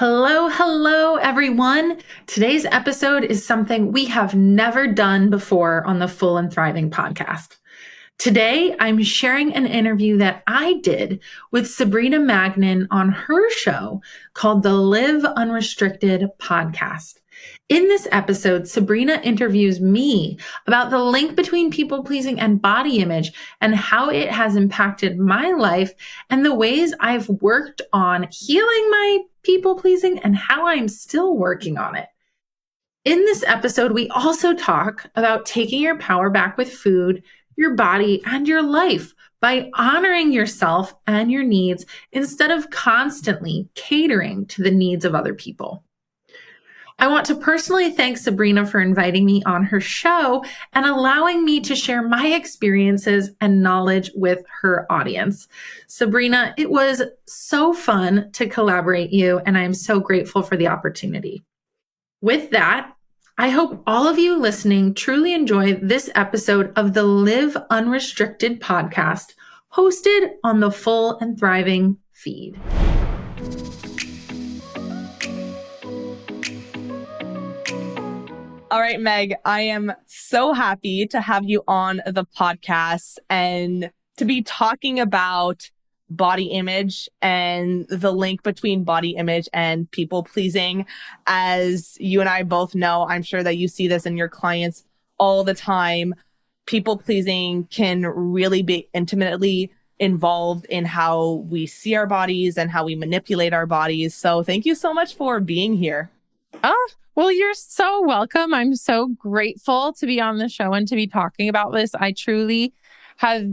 Hello, everyone. Today's episode is something we have never done before on the Full and Thriving podcast. Today, I'm sharing an interview that I did with Sabrina Magnin on her show called the Live Unrestricted podcast. In this episode, Sabrina interviews me about the link between people pleasing and body image and how it has impacted my life and the ways I've worked on healing my people pleasing and how I'm still working on it. In this episode, we also talk about taking your power back with food, your body, and your life by honoring yourself and your needs instead of constantly catering to the needs of other people. I want to personally thank Sabrina for inviting me on her show and allowing me to share my experiences and knowledge with her audience. Sabrina, it was so fun to collaborate you, and I am so grateful for the opportunity. With that, I hope all of you listening truly enjoy this episode of the Live Unrestricted podcast, hosted on the Full and Thriving feed. All right, Meg, I am so happy to have you on the podcast and to be talking about body image and the link between body image and people pleasing. As you and I both know, I'm sure that you see this in your clients all the time. People pleasing can really be intimately involved in how we see our bodies and how we manipulate our bodies. So thank you so much for being here. Oh, well, you're so welcome. I'm so grateful to be on the show and to be talking about this. I truly have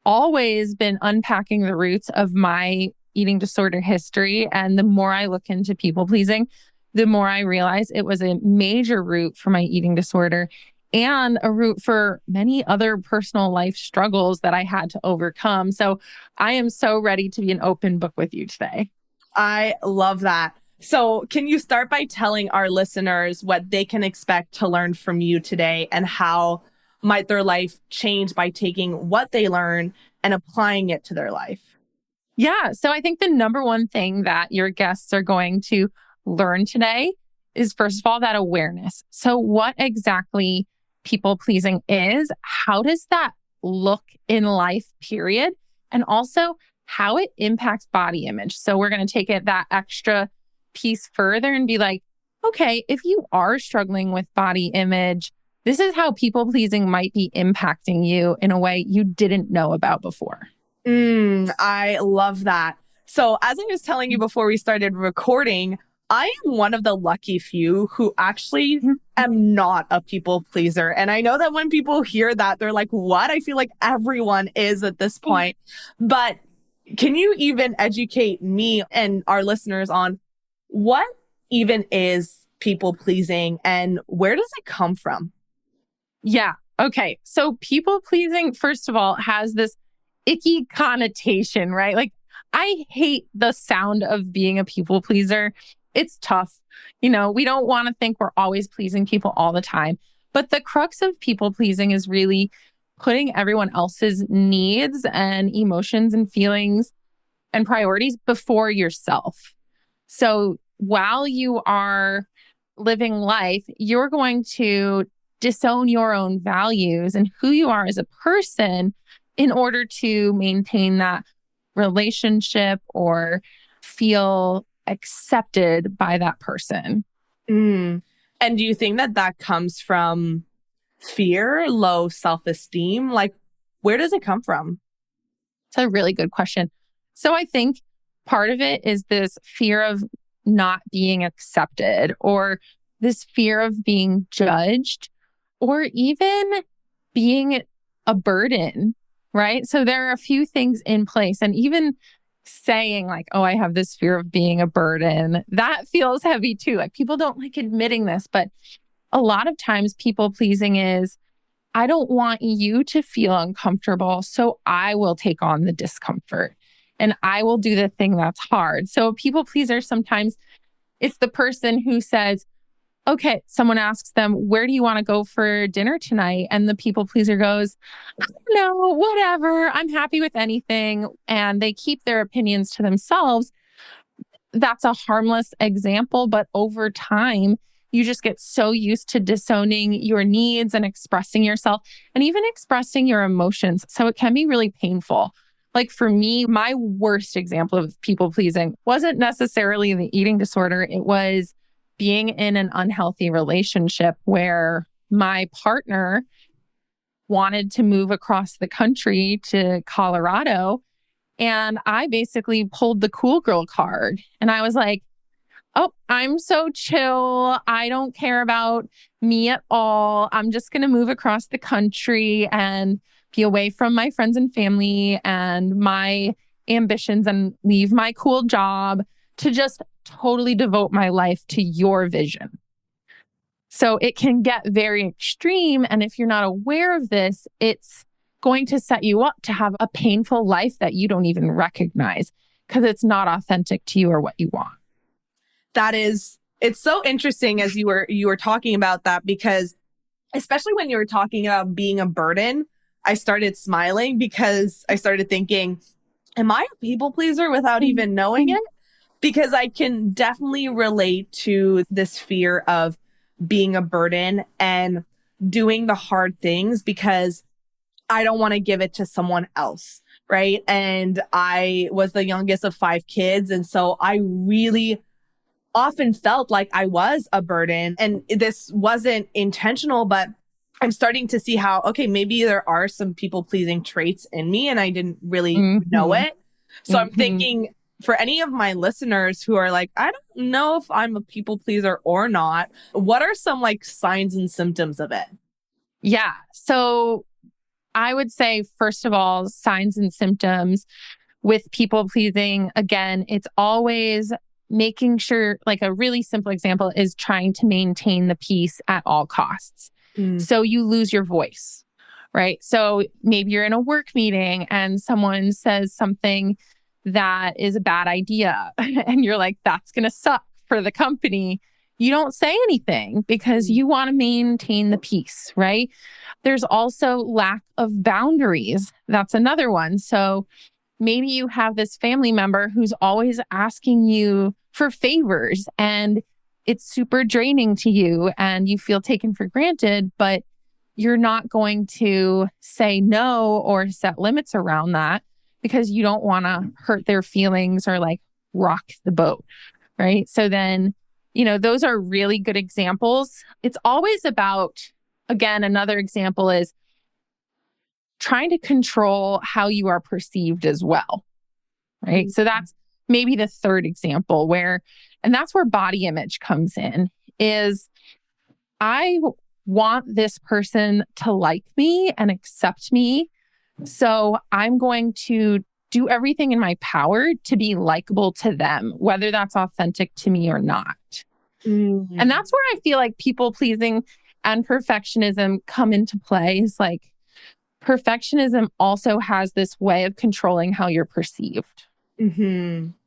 always been unpacking the roots of my eating disorder history. And the more I look into people pleasing, the more I realize it was a major root for my eating disorder and a root for many other personal life struggles that I had to overcome. So I am so ready to be an open book with you today. I love that. So can you start by telling our listeners what they can expect to learn from you today and how might their life change by taking what they learn and applying it to their life? Yeah. So I think the number one thing that your guests are going to learn today is, first of all, that awareness. So what exactly people pleasing is, how does that look in life, period? And also how it impacts body image. So we're going to take it that extra piece further and be like, okay, if you are struggling with body image, this is how people pleasing might be impacting you in a way you didn't know about before. I love that. So as I was telling you before we started recording, I am one of the lucky few who actually am not a people pleaser. And I know that when people hear that, they're like, what? I feel like everyone is at this point. But can you even educate me and our listeners on what even is people pleasing and where does it come from? Yeah. Okay. So people pleasing, first of all, has this icky connotation, right? Like, I hate the sound of being a people pleaser. It's tough. We don't want to think we're always pleasing people all the time. But the crux of people pleasing is really putting everyone else's needs and emotions and feelings and priorities before yourself. So while you are living life, you're going to disown your own values and who you are as a person in order to maintain that relationship or feel accepted by that person. And do you think that that comes from fear, low self-esteem? Like, where does it come from? It's a really good question. So I think part of it is this fear of not being accepted or this fear of being judged or even being a burden, right? So there are a few things in place. And even saying like, oh, I have this fear of being a burden, that feels heavy too. Like people don't like admitting this, but a lot of times people pleasing is, I don't want you to feel uncomfortable, so I will take on the discomfort and I will do the thing that's hard. So a people pleaser, sometimes it's the person who says, okay, someone asks them, where do you want to go for dinner tonight? And the people pleaser goes, I don't know, whatever. I'm happy with anything. And they keep their opinions to themselves. that's a harmless example, but over time, you just get so used to disowning your needs and expressing yourself and even expressing your emotions. So it can be really painful. Like for me, my worst example of people pleasing wasn't necessarily the eating disorder. It was being in an unhealthy relationship where my partner wanted to move across the country to Colorado. And I basically pulled the cool girl card. And I was like, oh, I'm so chill. I don't care about me at all. I'm just going to move across the country and be away from my friends and family and my ambitions and leave my cool job to just totally devote my life to your vision. So it can get very extreme. And if you're not aware of this, it's going to set you up to have a painful life that you don't even recognize because it's not authentic to you or what you want. It's so interesting as you were talking about that, because especially when you were talking about being a burden, I started smiling because I started thinking, am I a people pleaser without even knowing it? Because I can definitely relate to this fear of being a burden and doing the hard things because I don't want to give it to someone else, right? And I was the youngest of 5 kids. And so I really often felt like I was a burden. And this wasn't intentional, but I'm starting to see how, okay, maybe there are some people pleasing traits in me and I didn't really know it. So I'm thinking for any of my listeners who are like, I don't know if I'm a people pleaser or not, what are some like signs and symptoms of it? Yeah. So I would say, first of all, signs and symptoms with people pleasing, again, it's always making sure, like a really simple example is trying to maintain the peace at all costs. So you lose your voice, right? So maybe you're in a work meeting and someone says something that is a bad idea and you're like, that's going to suck for the company. You don't say anything because you want to maintain the peace, right? There's also lack of boundaries. That's another one. So maybe you have this family member who's always asking you for favors and it's super draining to you and you feel taken for granted, but you're not going to say no or set limits around that because you don't want to hurt their feelings or like rock the boat, right? So then, those are really good examples. It's always about, again, another example is trying to control how you are perceived as well, right? So that's maybe the third example and that's where body image comes in, is I want this person to like me and accept me. So I'm going to do everything in my power to be likable to them, whether that's authentic to me or not. And that's where I feel like people pleasing and perfectionism come into play. Is like perfectionism also has this way of controlling how you're perceived.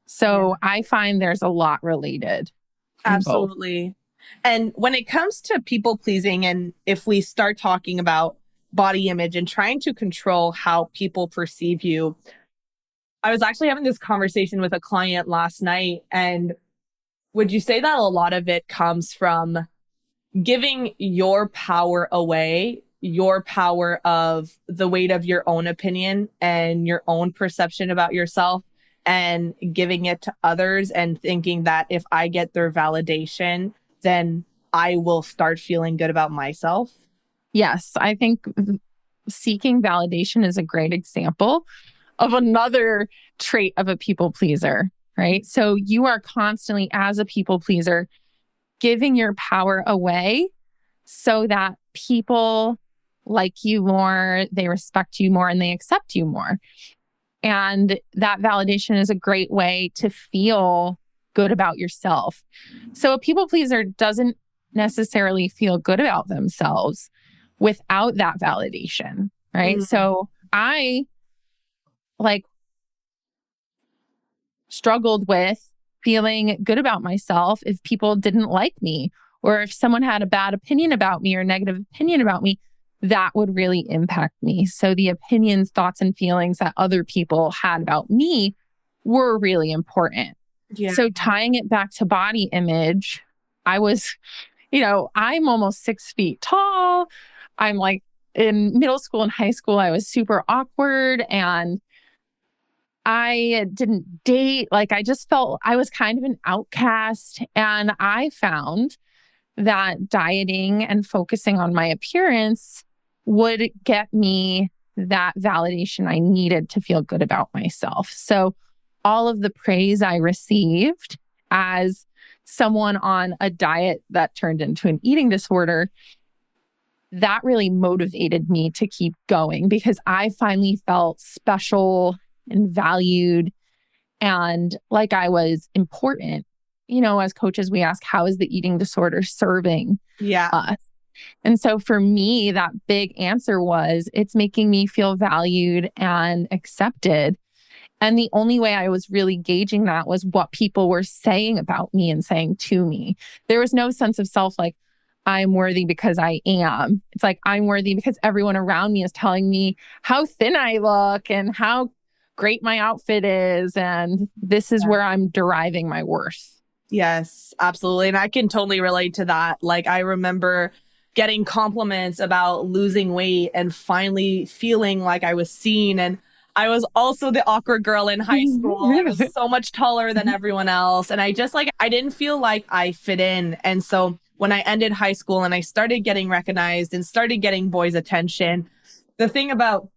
So I find there's a lot related. Absolutely. And when it comes to people pleasing, and if we start talking about body image and trying to control how people perceive you, I was actually having this conversation with a client last night. And would you say that a lot of it comes from giving your power away, your power of the weight of your own opinion and your own perception about yourself, and giving it to others and thinking that if I get their validation, then I will start feeling good about myself? Yes, I think seeking validation is a great example of another trait of a people pleaser, right? So you are constantly, as a people pleaser, giving your power away so that people like you more, they respect you more, and they accept you more. And that validation is a great way to feel good about yourself. So a people pleaser doesn't necessarily feel good about themselves without that validation, right? So I struggled with feeling good about myself if people didn't like me, or if someone had a bad opinion about me or a negative opinion about me, that would really impact me. So the opinions, thoughts, and feelings that other people had about me were really important. Yeah. So tying it back to body image, I was, I'm almost 6 feet tall. I'm like in middle school and high school, I was super awkward and I didn't date. Like I just felt I was kind of an outcast. And I found that dieting and focusing on my appearance would get me that validation I needed to feel good about myself. So all of the praise I received as someone on a diet that turned into an eating disorder, that really motivated me to keep going because I finally felt special and valued and like I was important. As coaches, we ask, how is the eating disorder serving Yeah. us? And so for me, that big answer was it's making me feel valued and accepted. And the only way I was really gauging that was what people were saying about me and saying to me. There was no sense of self like, I'm worthy because I am. It's like, I'm worthy because everyone around me is telling me how thin I look and how great my outfit is. And this is where I'm deriving my worth. Yes, absolutely. And I can totally relate to that. Like, I remember getting compliments about losing weight and finally feeling like I was seen. And I was also the awkward girl in high school. I was so much taller than everyone else. And I just I didn't feel like I fit in. And so when I ended high school and I started getting recognized and started getting boys' attention, the thing about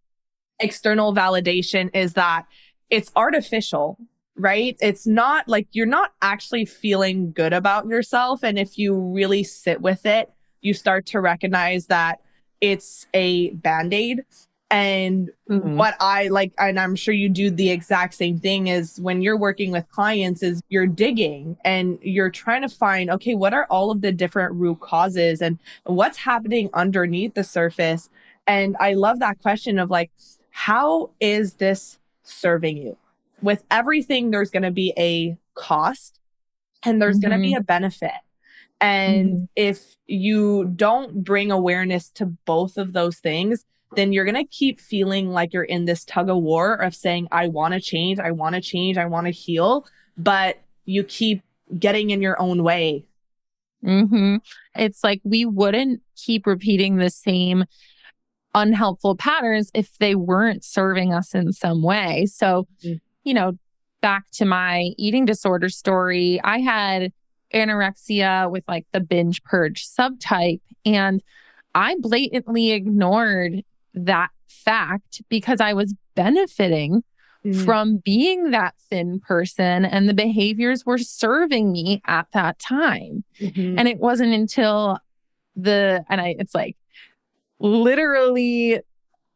external validation is that it's artificial, right? It's not like you're not actually feeling good about yourself. And if you really sit with it, you start to recognize that it's a band-aid. And what I like, and I'm sure you do the exact same thing, is when you're working with clients is you're digging and you're trying to find, okay, what are all of the different root causes and what's happening underneath the surface? And I love that question of like, how is this serving you? With everything, there's going to be a cost and there's going to be a benefit. And if you don't bring awareness to both of those things, then you're going to keep feeling like you're in this tug of war of saying, I want to change, I want to change, I want to heal, but you keep getting in your own way. It's like we wouldn't keep repeating the same unhelpful patterns if they weren't serving us in some way. So, back to my eating disorder story, I had anorexia with like the binge purge subtype, and I blatantly ignored that fact because I was benefiting from being that thin person and the behaviors were serving me at that time. And it wasn't until it's like literally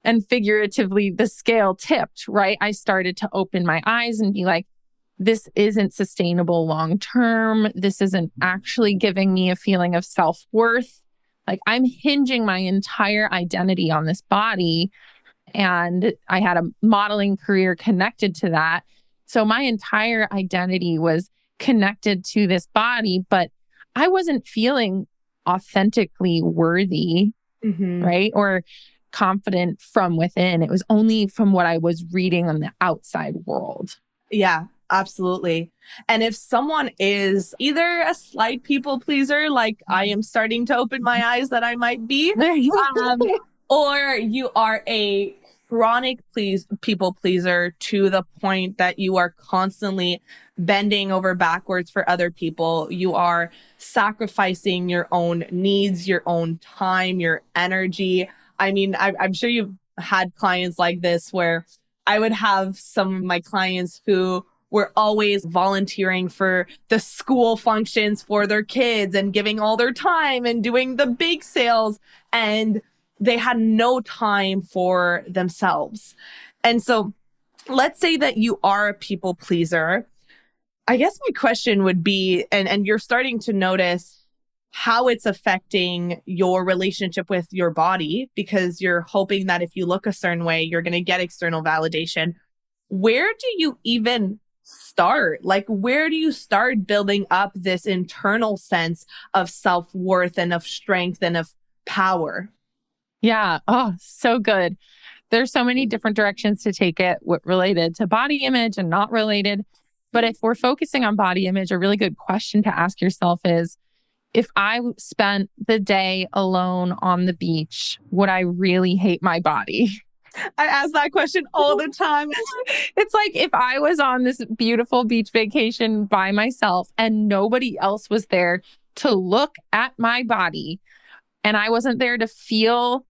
and figuratively, the scale tipped, right? I started to open my eyes and be like, this isn't sustainable long term. This isn't actually giving me a feeling of self-worth. Like I'm hinging my entire identity on this body. And I had a modeling career connected to that. So my entire identity was connected to this body, but I wasn't feeling authentically worthy, right? Or confident from within. It was only from what I was reading on the outside world. Yeah, absolutely. And if someone is either a slight people pleaser, like I am starting to open my eyes that I might be, or you are a chronic people pleaser to the point that you are constantly bending over backwards for other people. You are sacrificing your own needs, your own time, your energy. I mean, I'm sure you've had clients like this where I would have some of my clients who were always volunteering for the school functions for their kids and giving all their time and doing the bake sales. And they had no time for themselves. And so let's say that you are a people pleaser. I guess my question would be, and you're starting to notice how it's affecting your relationship with your body because you're hoping that if you look a certain way, you're going to get external validation. Where do you even start? Like, where do you start building up this internal sense of self-worth and of strength and of power? Yeah. Oh, so good. There's so many different directions to take it related to body image and not related. But if we're focusing on body image, a really good question to ask yourself is, if I spent the day alone on the beach, would I really hate my body? I ask that question all the time. It's like if I was on this beautiful beach vacation by myself and nobody else was there to look at my body and I wasn't there to feel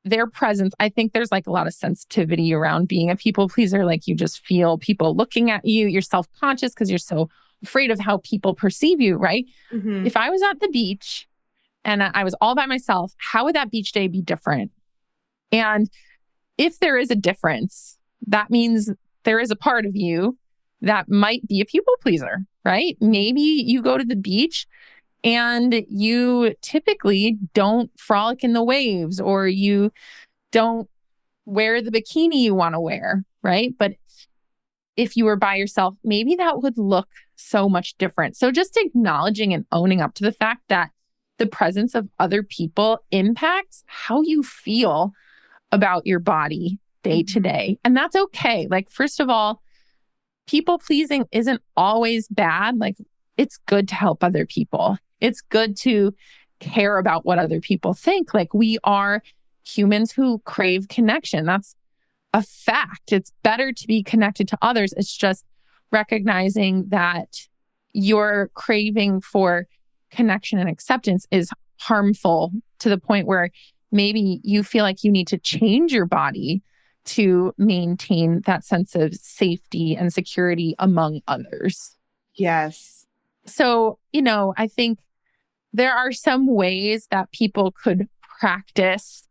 their presence. I think there's like a lot of sensitivity around being a people pleaser. Like you just feel people looking at you. You're self-conscious because you're so afraid of how people perceive you, right? Mm-hmm. If I was at the beach and I was all by myself, how would that beach day be different? And if there is a difference, that means there is a part of you that might be a people pleaser, right? Maybe you go to the beach and you typically don't frolic in the waves, or you don't wear the bikini you want to wear, right? But if you were by yourself, maybe that would look so much different. So just acknowledging and owning up to the fact that the presence of other people impacts how you feel about your body day to day. And that's okay. Like, first of all, people pleasing isn't always bad. Like, it's good to help other people. It's good to care about what other people think. Like, we are humans who crave connection. That's a fact. It's better to be connected to others. It's just recognizing that your craving for connection and acceptance is harmful to the point where maybe you feel like you need to change your body to maintain that sense of safety and security among others. Yes. So, I think there are some ways that people could practice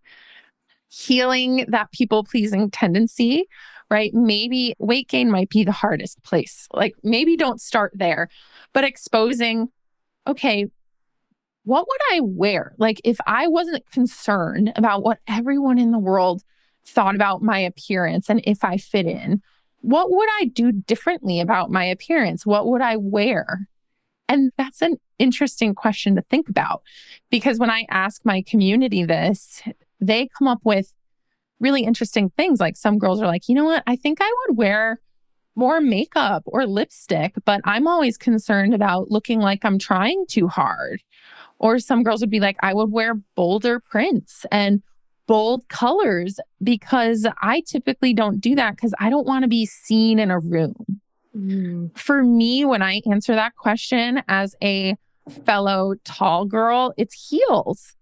healing that people-pleasing tendency, right? Maybe weight gain might be the hardest place. Like, maybe don't start there, but exposing, okay, what would I wear? Like, if I wasn't concerned about what everyone in the world thought about my appearance and if I fit in, what would I do differently about my appearance? What would I wear? And that's an interesting question to think about, because when I ask my community this, they come up with really interesting things. Like, some girls are like, you know what? I think I would wear more makeup or lipstick, but I'm always concerned about looking like I'm trying too hard. Or some girls would be like, I would wear bolder prints and bold colors because I typically don't do that because I don't want to be seen in a room. For me, when I answer that question as a fellow tall girl, it's heels.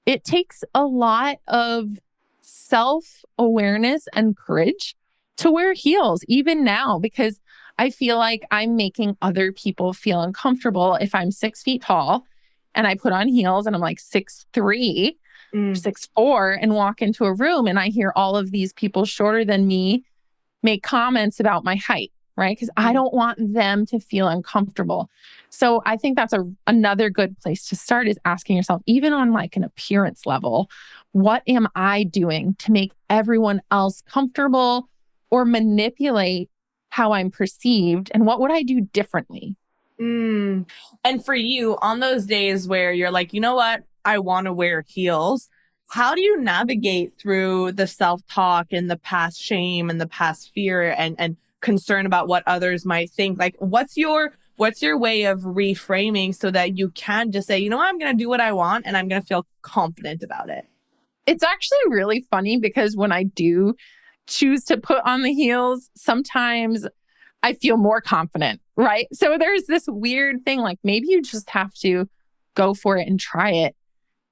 It takes a lot of self-awareness and courage to wear heels, even now, because I feel like I'm making other people feel uncomfortable if I'm 6 feet tall and I put on heels and I'm like 6'3", 6'4", and walk into a room and I hear all of these people shorter than me make comments about my height, right? Because I don't want them to feel uncomfortable. So I think that's another good place to start, is asking yourself, even on like an appearance level, what am I doing to make everyone else comfortable or manipulate how I'm perceived? And what would I do differently? And for you, on those days where you're like, you know what, I want to wear heels, how do you navigate through the self-talk and the past shame and the past fear and concern about what others might think? Like, what's your way of reframing so that you can just say, you know what, I'm going to do what I want and I'm going to feel confident about it? It's actually really funny because when I do choose to put on the heels, sometimes I feel more confident, right? So there's this weird thing, like maybe you just have to go for it and try it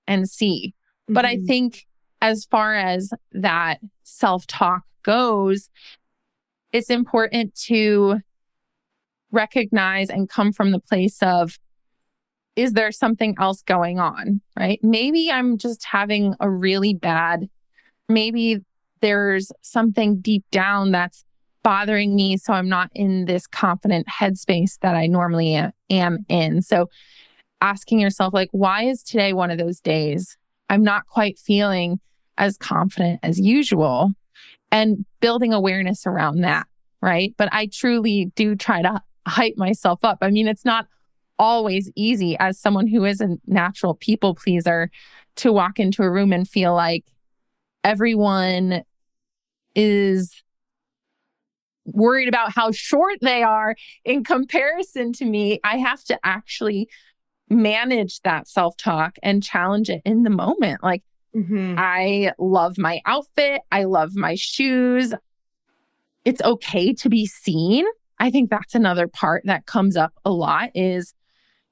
and see. But I think as far as that self-talk goes, it's important to recognize and come from the place of, is there something else going on, right? Maybe I'm just having a really bad, maybe there's something deep down that's bothering me, so I'm not in this confident headspace that I normally am in. So asking yourself, like, why is today one of those days I'm not quite feeling as confident as usual? And building awareness around that, right? But I truly do try to hype myself up. I mean, it's not always easy as someone who is a natural people pleaser to walk into a room and feel like everyone is worried about how short they are in comparison to me. I have to actually manage that self-talk and challenge it in the moment. Like, I love my outfit. I love my shoes. It's okay to be seen. I think that's another part that comes up a lot, is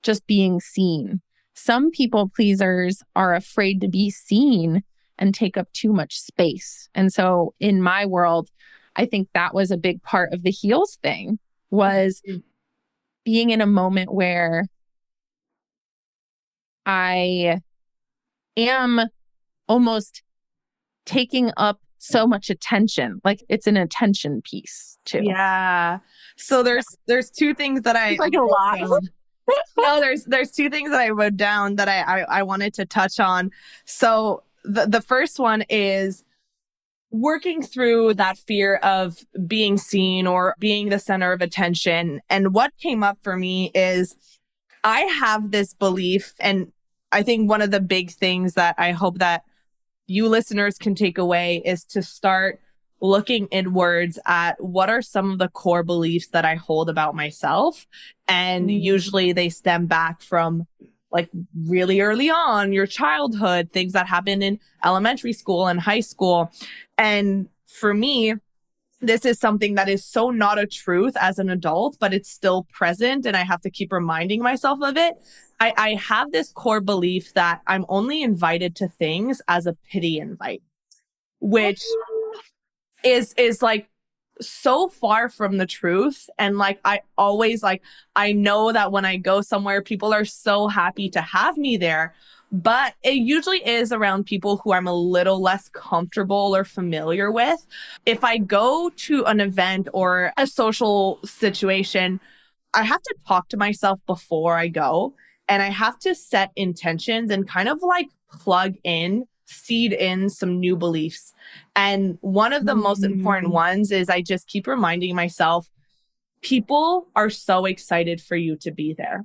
just being seen. Some people pleasers are afraid to be seen and take up too much space. And so in my world, I think that was a big part of the heels thing, was being in a moment where I am almost taking up so much attention. Like, it's an attention piece too. Yeah. So there's two things that I like a lot. No, there's two things that I wrote down that I wanted to touch on. So the first one is working through that fear of being seen or being the center of attention. And what came up for me is I have this belief, and I think one of the big things that I hope that you listeners can take away is to start looking inwards at what are some of the core beliefs that I hold about myself. And usually they stem back from like really early on, your childhood, things that happened in elementary school and high school. And for me, this is something that is so not a truth as an adult, but it's still present. And I have to keep reminding myself of it. I have this core belief that I'm only invited to things as a pity invite, which is like so far from the truth. And like, I always I know that when I go somewhere, people are so happy to have me there, but it usually is around people who I'm a little less comfortable or familiar with. If I go to an event or a social situation, I have to talk to myself before I go, and I have to set intentions and kind of like seed in some new beliefs. And one of the most important ones is I just keep reminding myself, people are so excited for you to be there.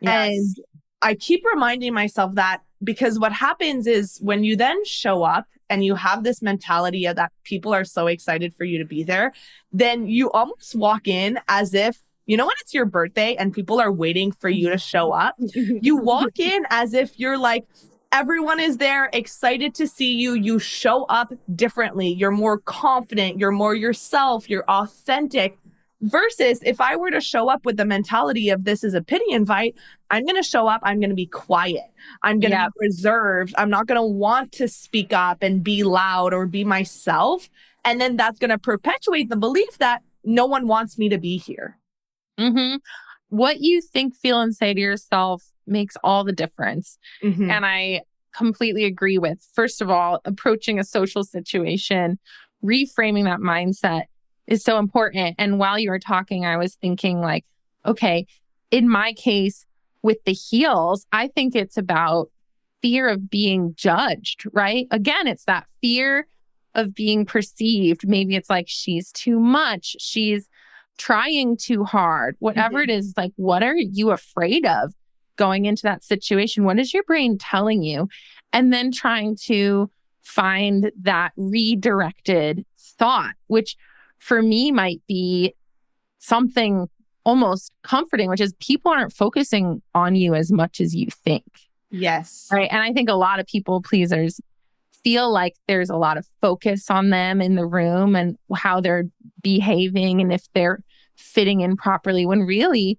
Yes. And I keep reminding myself that, because what happens is when you then show up and you have this mentality of that people are so excited for you to be there, then you almost walk in as if, you know, when it's your birthday and people are waiting for you to show up, you walk in as if you're like, everyone is there, excited to see you. You show up differently. You're more confident. You're more yourself. You're authentic. Versus if I were to show up with the mentality of this is a pity invite, I'm going to show up. I'm going to be quiet. I'm going to be reserved. I'm not going to want to speak up and be loud or be myself. And then that's going to perpetuate the belief that no one wants me to be here. What you think, feel, and say to yourself makes all the difference. And I completely agree with, first of all, approaching a social situation, reframing that mindset is so important. And while you were talking, I was thinking like, okay, in my case with the heels, I think it's about fear of being judged, right? Again, it's that fear of being perceived. Maybe it's like, she's too much. She's trying too hard, whatever it is. Like, what are you afraid of going into that situation? What is your brain telling you? And then trying to find that redirected thought, which for me might be something almost comforting, which is people aren't focusing on you as much as you think. Yes. Right. And I think a lot of people pleasers feel like there's a lot of focus on them in the room and how they're behaving and if they're fitting in properly, when really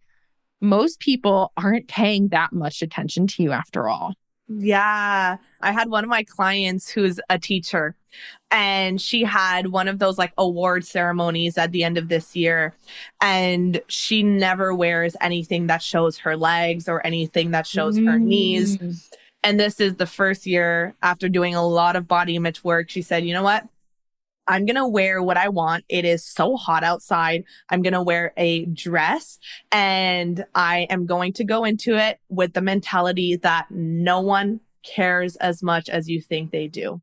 most people aren't paying that much attention to you after all. Yeah. I had one of my clients who's a teacher, and she had one of those like award ceremonies at the end of this year. And she never wears anything that shows her legs or anything that shows her knees. And this is the first year after doing a lot of body image work. She said, you know what? I'm going to wear what I want. It is so hot outside. I'm going to wear a dress, and I am going to go into it with the mentality that no one cares as much as you think they do.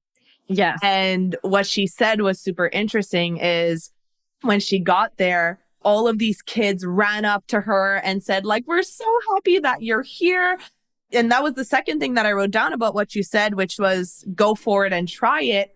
Yes. And what she said was super interesting is when she got there, all of these kids ran up to her and said, like, we're so happy that you're here. And that was the second thing that I wrote down about what you said, which was go for it and try it.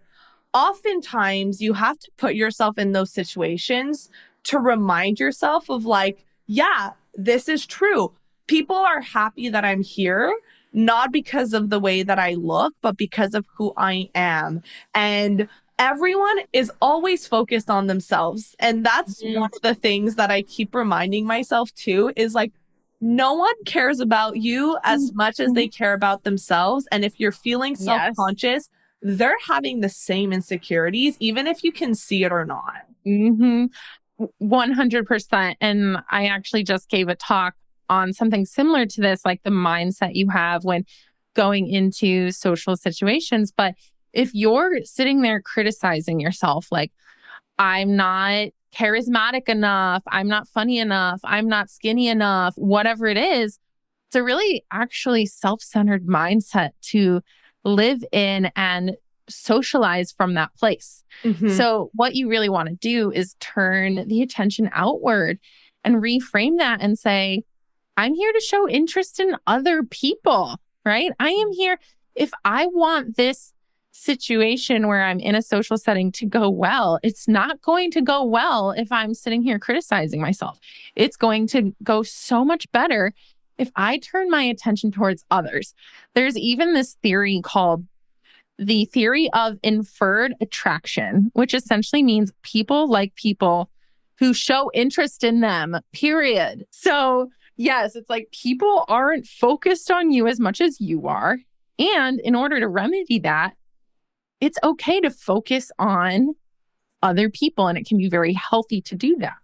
Oftentimes, you have to put yourself in those situations, to remind yourself of like, yeah, this is true. People are happy that I'm here, not because of the way that I look, but because of who I am. And everyone is always focused on themselves. And that's one of the things that I keep reminding myself too, is like, no one cares about you as much as they care about themselves. And if you're feeling self-conscious, they're having the same insecurities, even if you can see it or not. 100%. And I actually just gave a talk on something similar to this, like the mindset you have when going into social situations. But if you're sitting there criticizing yourself, like, I'm not charismatic enough, I'm not funny enough, I'm not skinny enough, whatever it is, it's a really actually self-centered mindset to live in and socialize from that place. So what you really want to do is turn the attention outward and reframe that and say, I'm here to show interest in other people, right? I am here. If I want this situation where I'm in a social setting to go well, it's not going to go well if I'm sitting here criticizing myself. It's going to go so much better if I turn my attention towards others. There's even this theory called the theory of inferred attraction, which essentially means people like people who show interest in them, period. So yes, it's like people aren't focused on you as much as you are. And in order to remedy that, it's okay to focus on other people, and it can be very healthy to do that.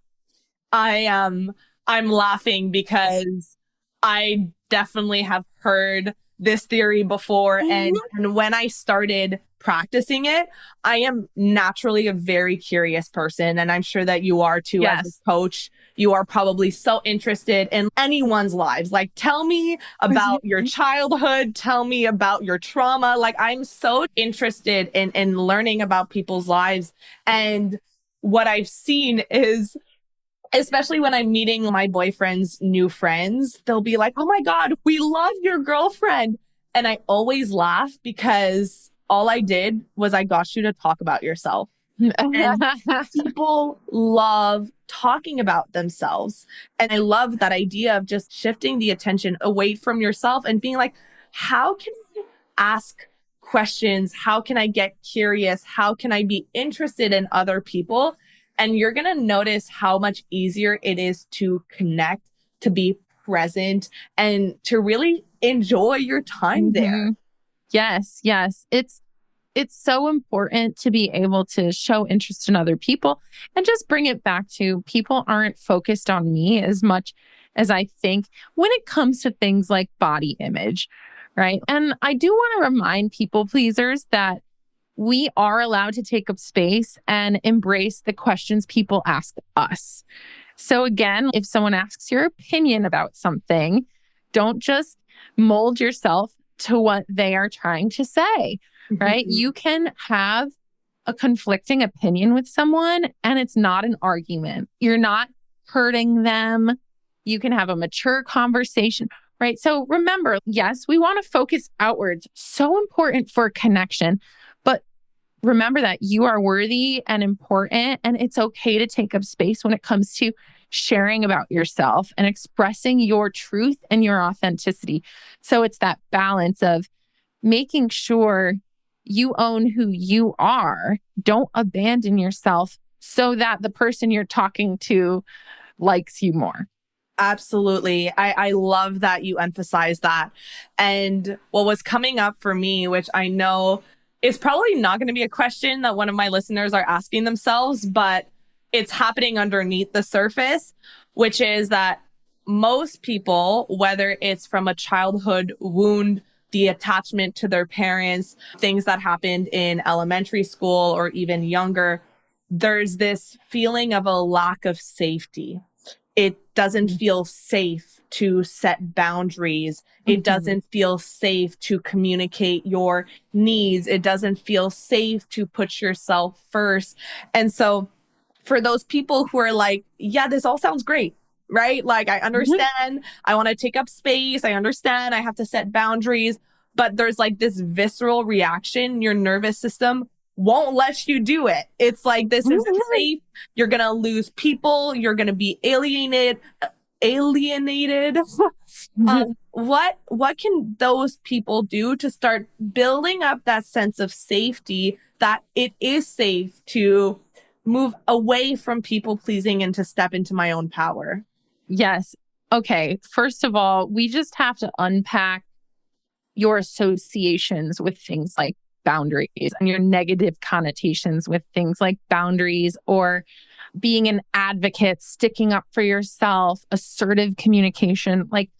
I'm laughing because I definitely have heard this theory before. And when I started practicing it, I am naturally a very curious person. And I'm sure that you are too. As a coach. You are probably so interested in anyone's lives. Like, tell me about your childhood. Tell me about your trauma. Like, I'm so interested in learning about people's lives. And what I've seen is, especially when I'm meeting my boyfriend's new friends, they'll be like, oh my God, we love your girlfriend. And I always laugh because all I did was I got you to talk about yourself. And people love talking about themselves. And I love that idea of just shifting the attention away from yourself and being like, how can I ask questions? How can I get curious? How can I be interested in other people? And you're going to notice how much easier it is to connect, to be present, and to really enjoy your time there. Yes. It's so important to be able to show interest in other people and just bring it back to people aren't focused on me as much as I think when it comes to things like body image, right? And I do want to remind people pleasers that we are allowed to take up space and embrace the questions people ask us. So again, if someone asks your opinion about something, don't just mold yourself to what they are trying to say, right? You can have a conflicting opinion with someone and it's not an argument. You're not hurting them. You can have a mature conversation, right? So remember, yes, we want to focus outwards. So important for connection, but remember that you are worthy and important, and it's okay to take up space when it comes to sharing about yourself and expressing your truth and your authenticity. So it's that balance of making sure you own who you are. Don't abandon yourself so that the person you're talking to likes you more. Absolutely. I love that you emphasize that. And what was coming up for me, which I know is probably not going to be a question that one of my listeners are asking themselves, but it's happening underneath the surface, which is that most people, whether it's from a childhood wound, the attachment to their parents, things that happened in elementary school or even younger, there's this feeling of a lack of safety. It doesn't feel safe to set boundaries. It doesn't feel safe to communicate your needs. It doesn't feel safe to put yourself first. And so for those people who are like, yeah, this all sounds great, right? Like, I understand. I want to take up space. I understand. I have to set boundaries. But there's like this visceral reaction in your nervous system won't let you do it. It's like, this isn't safe. You're going to lose people. You're going to be alienated. What can those people do to start building up that sense of safety, that it is safe to move away from people pleasing and to step into my own power? Yes. Okay. First of all, we just have to unpack your associations with things like boundaries and your negative connotations with things like boundaries, or being an advocate, sticking up for yourself, assertive communication. Like,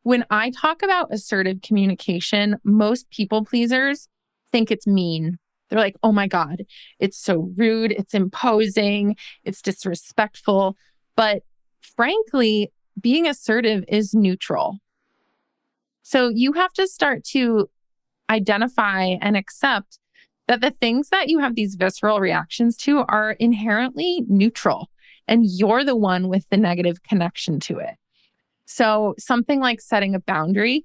when I talk about assertive communication, most people pleasers think it's mean. They're like, oh my God, it's so rude, it's imposing, it's disrespectful. But frankly, being assertive is neutral. So you have to start to identify and accept that the things that you have these visceral reactions to are inherently neutral, and you're the one with the negative connection to it. So something like setting a boundary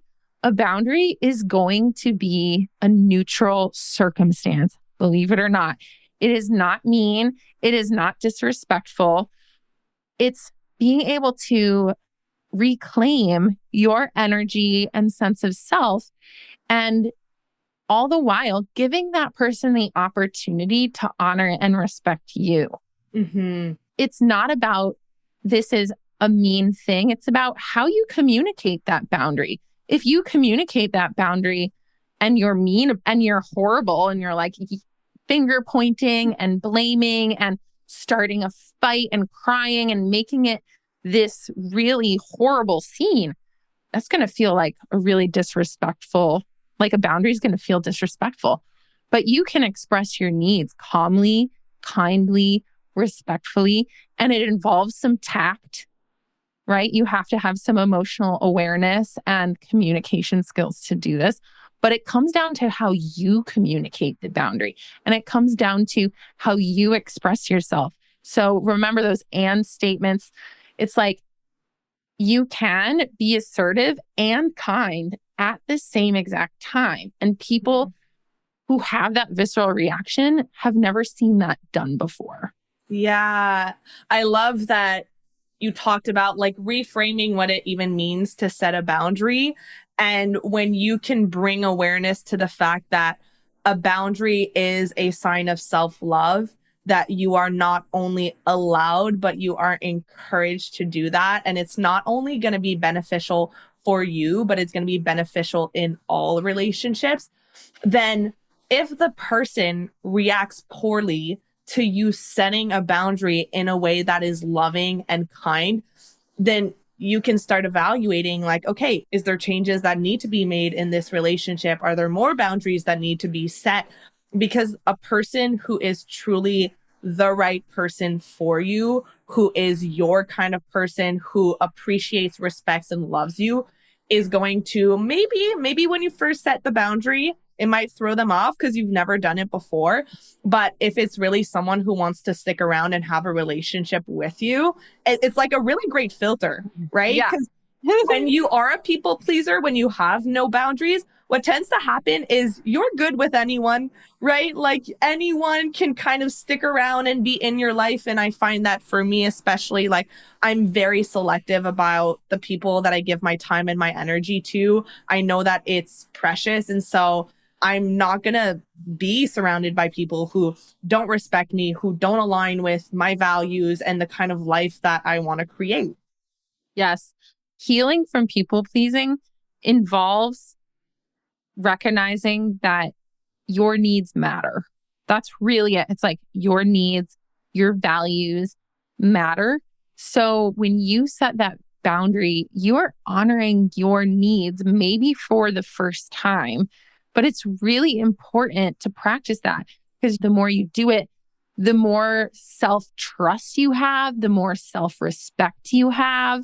is going to be a neutral circumstance, believe it or not. It is not mean. It is not disrespectful. It's being able to reclaim your energy and sense of self, and all the while giving that person the opportunity to honor and respect you. Mm-hmm. It's not about this is a mean thing. It's about how you communicate that boundary. If you communicate that boundary and you're mean and you're horrible and you're like finger pointing and blaming and starting a fight and crying and making it this really horrible scene, that's going to feel like a really disrespectful, like a boundary is going to feel disrespectful. But you can express your needs calmly, kindly, respectfully, and it involves some tact, right? You have to have some emotional awareness and communication skills to do this. But it comes down to how you communicate the boundary, and it comes down to how you express yourself. So remember those and statements. It's like you can be assertive and kind at the same exact time. And people who have that visceral reaction have never seen that done before. Yeah. I love that you talked about like reframing what it even means to set a boundary. And when you can bring awareness to the fact that a boundary is a sign of self-love, that you are not only allowed, but you are encouraged to do that. And it's not only going to be beneficial for you, but it's going to be beneficial in all relationships. Then if the person reacts poorly to you setting a boundary in a way that is loving and kind, then you can start evaluating like, okay, is there changes that need to be made in this relationship? Are there more boundaries that need to be set? Because a person who is truly the right person for you, who is your kind of person, who appreciates, respects, and loves you, is going to maybe when you first set the boundary, it might throw them off because you've never done it before. But if it's really someone who wants to stick around and have a relationship with you, it's like a really great filter, right? Because when you are a people pleaser, when you have no boundaries, what tends to happen is you're good with anyone, right? Like anyone can kind of stick around and be in your life. And I find that for me, especially, like I'm very selective about the people that I give my time and my energy to. I know that it's precious. And so I'm not going to be surrounded by people who don't respect me, who don't align with my values and the kind of life that I want to create. Yes. Healing from people pleasing involves recognizing that your needs matter. That's really it. It's like your needs, your values matter. So when you set that boundary, you're honoring your needs, maybe for the first time, but it's really important to practice that, because the more you do it, the more self-trust you have, the more self-respect you have.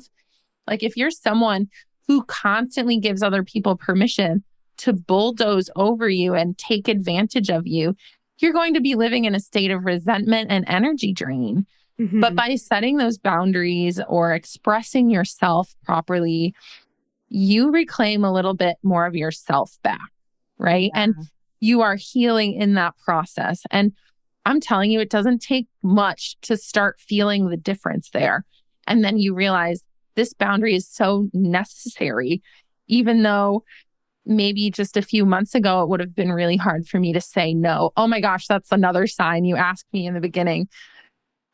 Like if you're someone who constantly gives other people permission to bulldoze over you and take advantage of you, you're going to be living in a state of resentment and energy drain. Mm-hmm. But by setting those boundaries or expressing yourself properly, you reclaim a little bit more of yourself back, right? Yeah. And you are healing in that process. And I'm telling you, it doesn't take much to start feeling the difference there. And then you realize this boundary is so necessary, even though maybe just a few months ago, it would have been really hard for me to say no. Oh my gosh, that's another sign you asked me in the beginning.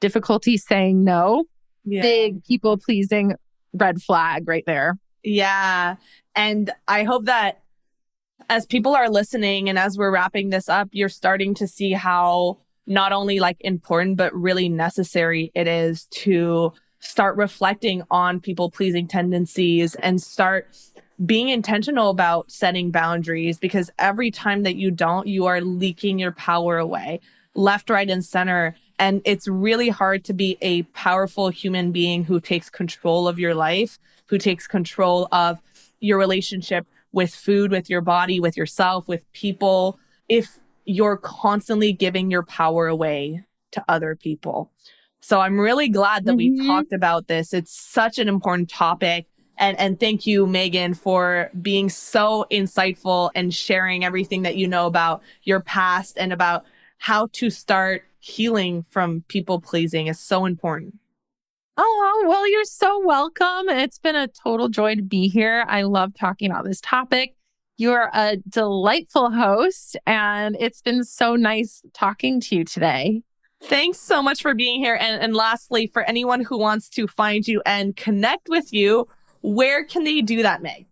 Difficulty saying no. Yeah. Big people pleasing red flag right there. Yeah. And I hope that as people are listening and as we're wrapping this up, you're starting to see how not only like important, but really necessary it is to start reflecting on people pleasing tendencies and start being intentional about setting boundaries, because every time that you don't, you are leaking your power away left, right, and center. And it's really hard to be a powerful human being who takes control of your life, who takes control of your relationship with food, with your body, with yourself, with people, if you're constantly giving your power away to other people. So I'm really glad that we talked about this. It's such an important topic. And thank you, Megan, for being so insightful and sharing everything that you know about your past and about how to start healing from people pleasing is so important. Oh, well, you're so welcome. It's been a total joy to be here. I love talking about this topic. You're a delightful host, and it's been so nice talking to you today. Thanks so much for being here. And lastly, for anyone who wants to find you and connect with you, where can they do that, Meg?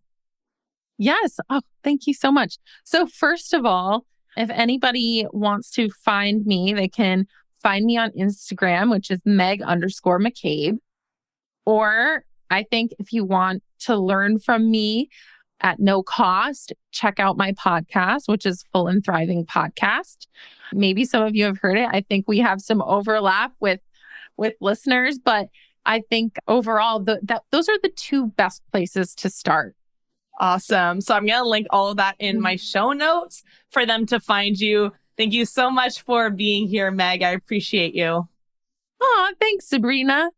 Yes. Oh, thank you so much. So first of all, if anybody wants to find me, they can find me on Instagram, which is Meg_McCabe. Or I think if you want to learn from me at no cost, check out my podcast, which is Full and Thriving Podcast. Maybe some of you have heard it. I think we have some overlap with listeners, but I think overall, those are the two best places to start. Awesome. So I'm going to link all of that in my show notes for them to find you. Thank you so much for being here, Meg. I appreciate you. Oh, thanks, Sabrina.